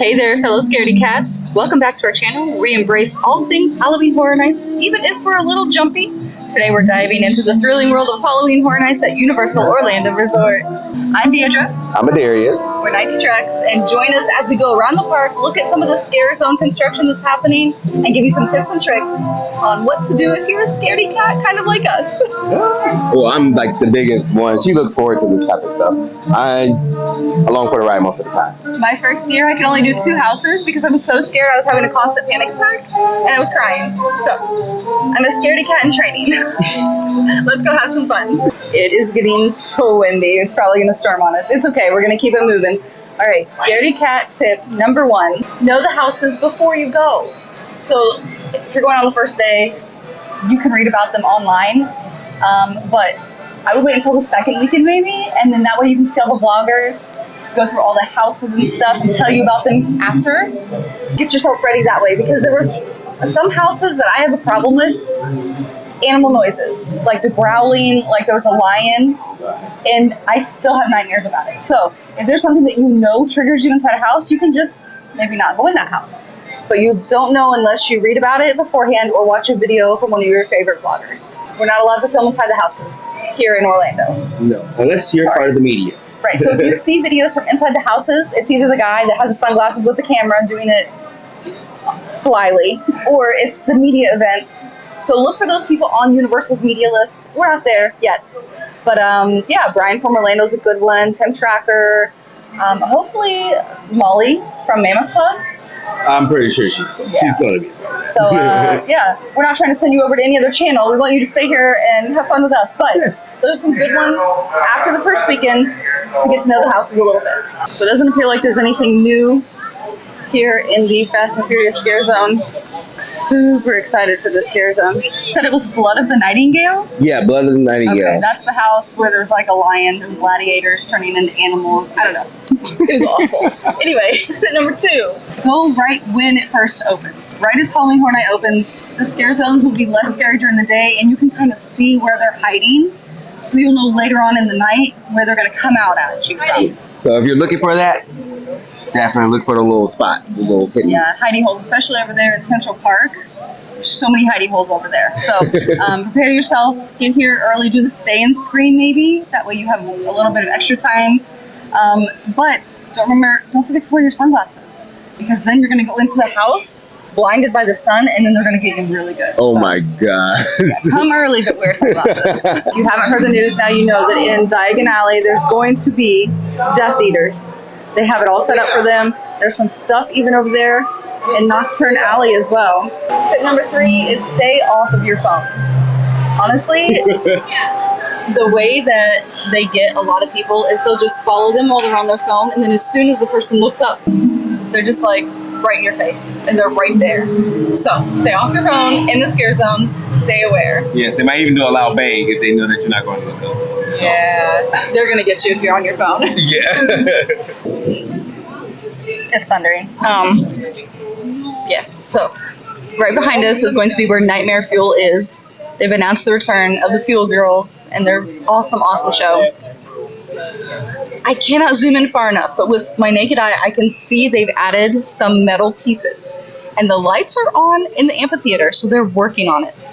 Hey there, fellow scaredy cats. Welcome back to our channel where we embrace all things Halloween Horror Nights, even if we're a little jumpy. Today we're diving into the thrilling world of Halloween Horror Nights at Universal Orlando Resort. I'm Deidre. I'm Adarius. We're Nights Trex, and join us as we go around the park, look at some of the scare zone construction that's happening, and give you some tips and tricks on what to do if you're a scaredy cat, kind of like us. Well, I'm like the biggest one. She looks forward to this type of stuff. I'm along for the ride most of the time. My first year, I could only do 2 houses because I was so scared. I was having a constant panic attack, and I was crying. So, I'm a scaredy cat in training. Let's go have some fun. It is getting so windy. It's probably going to storm on us. It's okay. We're going to keep it moving. All right, scaredy cat tip number 1. Know the houses before you go. So, if you're going on the first day, you can read about them online, but I would wait until the second weekend maybe, and then that way you can see all the vloggers, go through all the houses and stuff and tell you about them after. Get yourself ready that way, because there was some houses that I have a problem with. Animal noises, like the growling, like there was a lion, and I still have nightmares about it. So if there's something that you know triggers you inside a house, you can just maybe not go in that house. But you don't know unless you read about it beforehand or watch a video from one of your favorite vloggers. We're not allowed to film inside the houses here in Orlando. No, unless you're part of the media. Right, so if you see videos from inside the houses, it's either the guy that has the sunglasses with the camera doing it slyly, or it's the media events. So look for those people on Universal's media list. We're not there yet. But yeah, Brian from Orlando's a good one, Tim Tracker, hopefully Molly from Mammoth Club. I'm pretty sure she's going to be there. So yeah, we're not trying to send you over to any other channel. We want you to stay here and have fun with us. But those are some good ones after the first weekends to get to know the houses a little bit. So it doesn't appear like there's anything new here in the Fast and Furious Scare Zone. Super excited for this scare zone. You said it was Blood of the Nightingale? Yeah, Blood of the Nightingale. Okay, that's the house where there's like a lion, there's gladiators turning into animals. I don't know. It was awful. Anyway, tip number 2. Go right when it first opens. Right as Halloween Horror Night opens, the scare zones will be less scary during the day, and you can kind of see where they're hiding. So you'll know later on in the night where they're going to come out at you from. So if you're looking for that, definitely look for the little spot, the little hidden. Yeah, hidey holes, especially over there in Central Park. There's so many hidey holes over there. So prepare yourself, get here early, do the stay and screen maybe. That way you have a little bit of extra time. But don't forget to wear your sunglasses, because then you're going to go into the house blinded by the sun, and then they're going to get you really good. Oh my gosh. Yeah, come early, but wear sunglasses. If you haven't heard the news, now you know that in Diagon Alley there's going to be Death Eaters. They have it all set up for them. There's some stuff even over there in Nocturne Alley as well. Tip number 3 is stay off of your phone. Honestly, the way that they get a lot of people is they'll just follow them while they're on their phone, and then as soon as the person looks up, they're just like right in your face, and they're right there. So stay off your phone in the scare zones. Stay aware. Yes, they might even do a loud bang if they know that you're not going to look up. So. Yeah, they're gonna get you if you're on your phone. Yeah. It's thundering. Yeah, so right behind us is going to be where Nightmare Fuel is. They've announced the return of the Fuel Girls and their awesome, awesome show. I cannot zoom in far enough, but with my naked eye, I can see they've added some metal pieces. And the lights are on in the amphitheater, so they're working on it.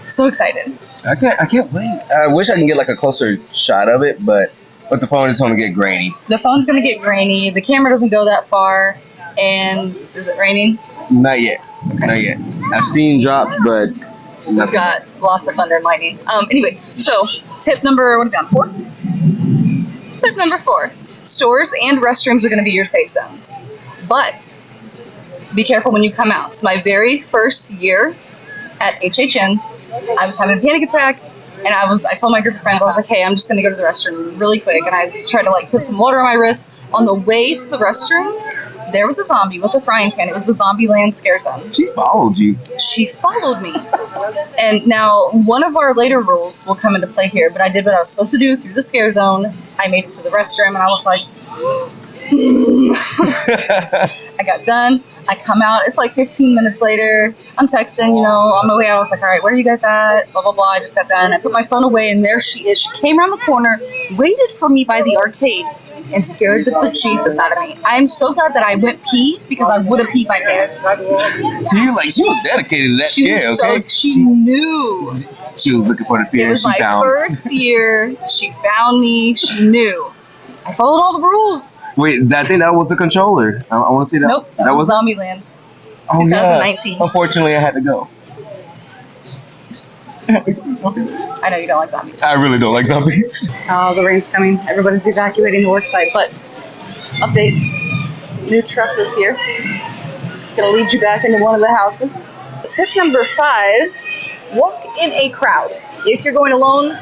So excited. I can't wait. I wish I can get like a closer shot of it, but the phone is going to get grainy. The phone's going to get grainy. The camera doesn't go that far. And is it raining? Not yet. Okay. Not yet. I've seen drops, but we've got lots of thunder and lightning. Anyway, so tip number, what are we on, 4? Tip number 4. Stores and restrooms are going to be your safe zones. But be careful when you come out. So my very first year at HHN, I was having a panic attack, and I told my group of friends, I was like, hey, I'm just going to go to the restroom really quick. And I tried to like put some water on my wrist. On the way to the restroom, there was a zombie with a frying pan. It was the Zombieland scare zone. She followed you. She followed me. And now one of our later rules will come into play here, but I did what I was supposed to do through the scare zone. I made it to the restroom, and I was like, I got done. I come out. It's like 15 minutes later. I'm texting, on my way out. I was like, all right, where are you guys at? Blah, blah, blah. I just got done. I put my phone away, and there she is. She came around the corner, waited for me by the arcade, and scared the bejesus out of me. I'm so glad that I went pee because I would have peed my pants. She was dedicated to that scare, okay? She knew. She was looking for the fear. It was my first year. She found me. She knew. I followed all the rules. Wait, I think that was the controller. I want to see that. Nope, that was Zombieland. Oh, 2019. Yeah. Unfortunately, I had to go. I know you don't like zombies. I really don't like zombies. Oh, the rain's coming. Everybody's evacuating the work site. But update: new trusses here. Gonna lead you back into one of the houses. Tip number 5: walk in a crowd. If you're going alone,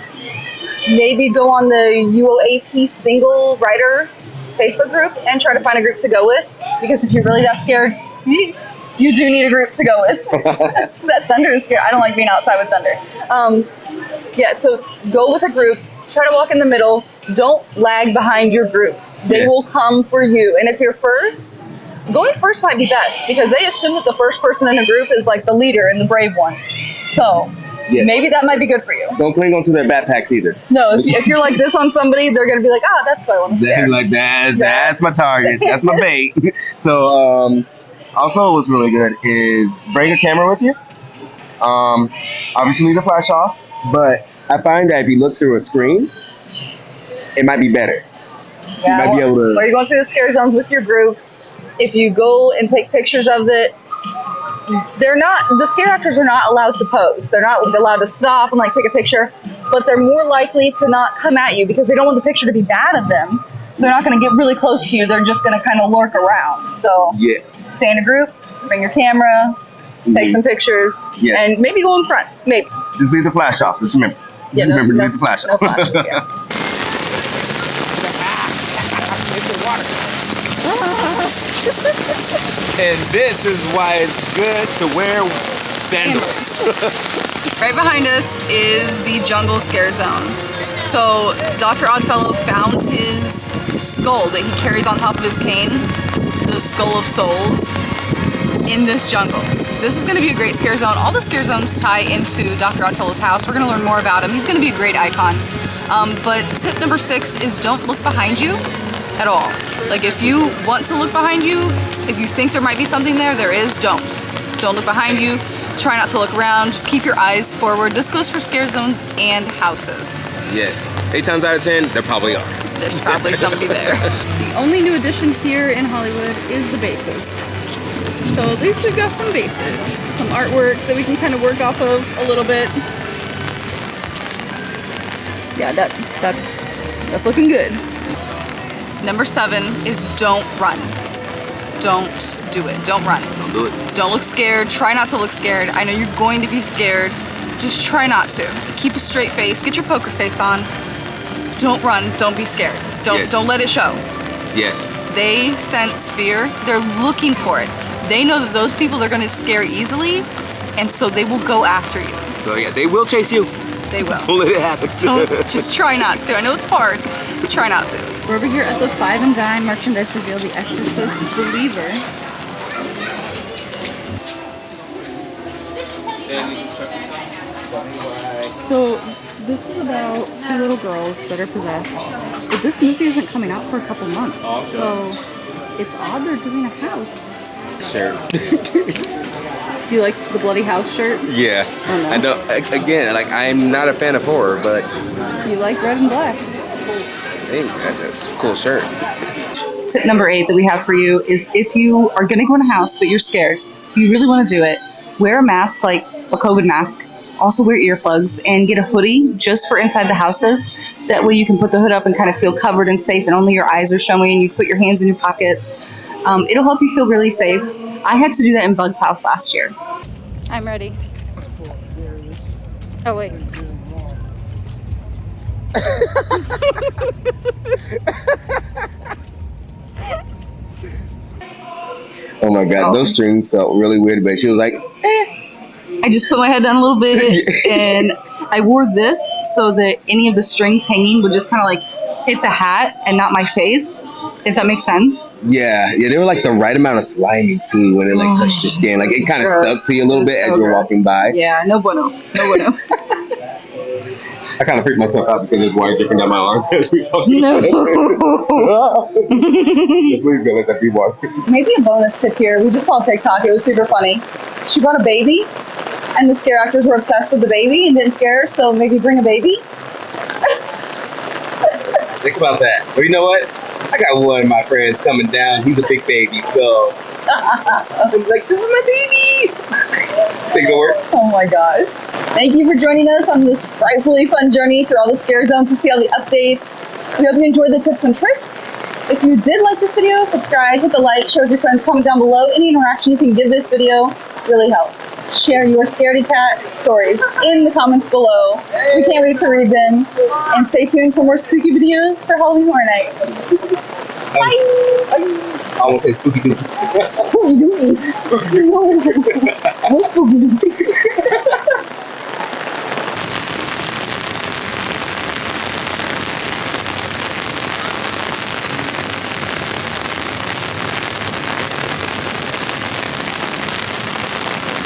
maybe go on the UOAP single rider Facebook group and try to find a group to go with. Because if you're really that scared, you do need a group to go with. That thunder is scary. I don't like being outside with thunder. Yeah, so go with a group. Try to walk in the middle. Don't lag behind your group. They will come for you. And if you're first, going first might be best because they assume that the first person in a group is like the leader and the brave one. So maybe that might be good for you. Don't cling onto their backpacks either. No, if you're like this on somebody, they're going to be like, that's what I want to scare. Like that's my target. That's my bait. So, also, what's really good is bring a camera with you. Obviously, leave the flash off, but I find that if you look through a screen, it might be better. Yeah, you might be able to. Or you're going through the scare zones with your group. If you go and take pictures of it, the scare actors are not allowed to pose. They're not allowed to stop and like take a picture, but they're more likely to not come at you because they don't want the picture to be bad of them. So they're not going to get really close to you. They're just going to kind of lurk around. So stay in a group, bring your camera, take some pictures, and maybe go in front. Maybe. Just leave the flash off. Just remember. Remember to leave the flash off. And this is why it's good to wear sandals. Right behind us is the jungle scare zone. So Dr. Oddfellow found his skull that he carries on top of his cane, the Skull of Souls, in this jungle. This is going to be a great scare zone. All the scare zones tie into Dr. Oddfellow's house. We're going to learn more about him. He's going to be a great icon. But tip number 6 is don't look behind you at all. Like if you want to look behind you, if you think there might be something there, there is, don't. Don't look behind you. Try not to look around. Just keep your eyes forward. This goes for scare zones and houses. Yes. 8 times out of 10, there probably are. There's probably somebody there. The only new addition here in Hollywood is the bases. So at least we've got some bases. Some artwork that we can kind of work off of a little bit. Yeah, that's looking good. Number 7 is don't run. Don't do it. Don't run. Don't do it. Don't look scared. Try not to look scared. I know you're going to be scared. Just try not to. Keep a straight face. Get your poker face on. Don't run. Don't be scared. Don't let it show. Yes. They sense fear. They're looking for it. They know that those people are going to scare easily, and so they will go after you. So yeah, they will chase you. They will. Don't let it happen. Just try not to. I know it's hard. Try not to. We're over here at the Five and Dime merchandise reveal, The Exorcist Believer. So this is about 2 little girls that are possessed, but this movie isn't coming out for a couple months, so it's odd they're doing a house. Sure. Do you like the bloody house shirt? Yeah. Oh, no. I know. Again, like I'm not a fan of horror, but you like red and black. I think that's a cool shirt. Tip number 8 that we have for you is if you are going to go in a house but you're scared, you really want to do it, wear a mask, like a COVID mask. Also wear earplugs and get a hoodie just for inside the houses. That way you can put the hood up and kind of feel covered and safe and only your eyes are showing. You put your hands in your pockets. It'll help you feel really safe. I had to do that in Bug's house last year. I'm ready. Oh, wait. Oh my God, those strings felt really weird, but she was like, eh. I just put my head down a little bit and I wore this so that any of the strings hanging would just kind of like hit the hat and not my face, if that makes sense. Yeah, they were like the right amount of slimy too when it like touched your skin. Like it kind of stuck to you a little bit as you were walking by. Yeah, no bueno. No bueno. I kind of freaked myself out because there's water dripping down my arm as we talking. No. Please don't let that be water. Maybe a bonus tip here. We just saw TikTok. It was super funny. She brought a baby, and the scare actors were obsessed with the baby and didn't scare her, so maybe bring a baby. Think about that. But you know what? I got one of my friends coming down. He's a big baby, so I'm like, this is my baby. Think it'll work? Oh my gosh. Thank you for joining us on this frightfully fun journey through all the scare zones to see all the updates. We hope you enjoyed the tips and tricks. If you did like this video, subscribe, hit the like, share with your friends, comment down below. Any interaction you can give this video really helps. Share your Scaredy-Cat stories in the comments below. We can't wait to read them. And stay tuned for more spooky videos for Halloween Horror Night. Bye! I almost say spooky. Spooky dooky. Spooky dooky.